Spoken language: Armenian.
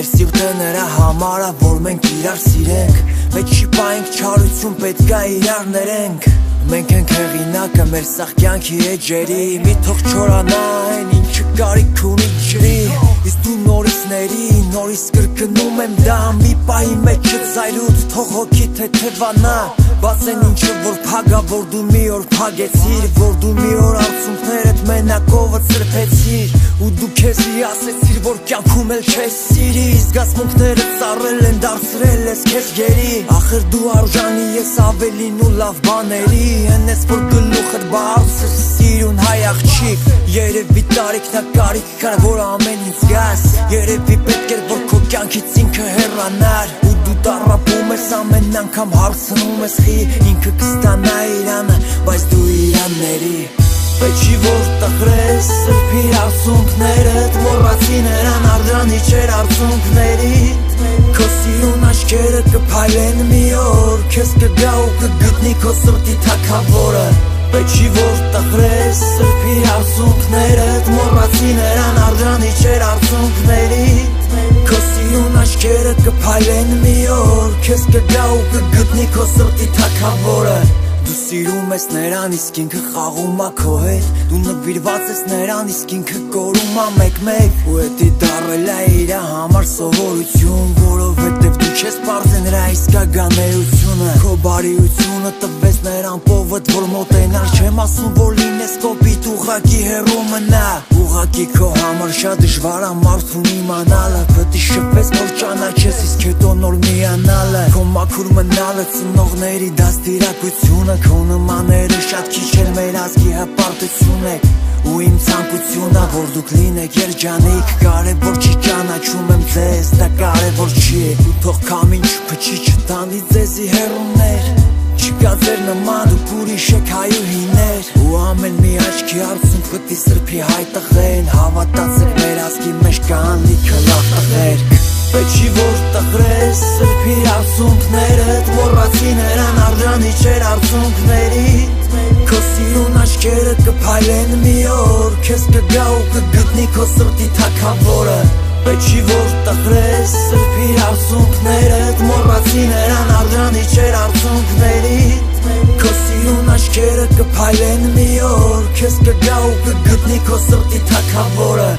մեր սիրտը նրա համարա, որ մենք իրար սիրենք, մեջի պայենք չարություն պետք է իրար ներենք, մենք ենք հեղինակը մեր սաղ կյանքի էջերի, մի թող չորանա այն ինչը կարիք ունի ջրի, իսկ դու նորից կրկնում եմ դա, մի պահի մեջ ծայրուց թող հոգի թեթևանա, բացեն ինչը որ փագա, որ դու մի օր փագեցիր, որ դու մի օր արցունքներդ մենակովը ծրփեցիր, ու դու քեզի ասեցիր, որ կյանքում էլ չես սիրի, զգացմունքները ծառել են, դարձրել ես քեզ գերի, ախր դու արժանի ես ավելին ու լավ բաների, հենց որ գլուխդ բարձր սիրուն հայ աղջիկ, երևի տարիքն է կարիք կար, որ ամեն ինչ զգաս, երևի պետք էր որ քո կյանքից ինքը հեռանար, ու դու տառապում ես ամեն անգամ հարցնում ես խի, ինքը կստանա իրանը, բայց դու իրան ների, Պետք չի որ տխրես սրբիր արցունքներդ, մոռացի նրան արժանի չէր արցունքներիդ, քո սիրուն աչքերը կփայլեն մի օր, քեզ կգա ու կգտնի քո սրտի թագավորը, պետք չի որ տխրես սրբիր արցունքներդ, մոռացի նրան արժանի չէր արցունքներիդ, քո սիրուն աչքերը կփայլեն մի օր, քեզ կգա ու կգտնի քո սրտի թագավորը, Դու սիրում ես նրան, իսկ ինքը խաղում ա քո հետ, Դու նվիրված ես նրան, իսկ ինքը կորում ա մեկ-մեկ, Ու էդի դառել ա իրա համար սովորություն, Որովհետև դու չես պարզե նրա իսկականեությունը, Քո բարիությունը տվեց նրան պովդ, որ մոտենար, Չեմ ասում, որ լինես կոպիտ, ուղղակի հեռու մնա, Ուղղակի քո համար շատ դժվար ա մարդուն իմանալը, Պետք է շփվես, որ ճանաչես, իսկ հետո նոր միանալը, Քո մաքուր մնալը, ծնողների դաստիարակությունը, Քո նմանները շատ քիչ էլ մեր ազգի հպարտություն է, Ու իմ ցանկությունն ա, որ դուք լինեք երջանիկ, Կարևոր չի ճանաչում եմ ձեզ, դա կարևոր չի, Ու թող քամին չփչի չտանի ձեզի հեռուներ, Չկա ձեր նման դուք ուրիշ եք հայուհիներ, Ու ամեն մի աչքի արցունք պտի սրբի հայ տղեն, Հավատացեք մեր ազգի մեջ կան լիքը լավ տղեր, Պետք չի որ տխրես սրբիր արցունքներդ, Մոռացի նրան արժանի չէր արցունքներիդ, Քո սիրուն աչքերը կփայլեն մի օր, Քեզ կգա ու կգտնի քո սրտի թագավորը, Պետք չի որ տխրես սրբիր արցունքներդ, Մոռացի նրան արժանի չէր արցունքներիդ, Քո սիրուն աչքերը կփայլեն մի օր, Քեզ կգա ու կգտնի քո սրտի թագավորը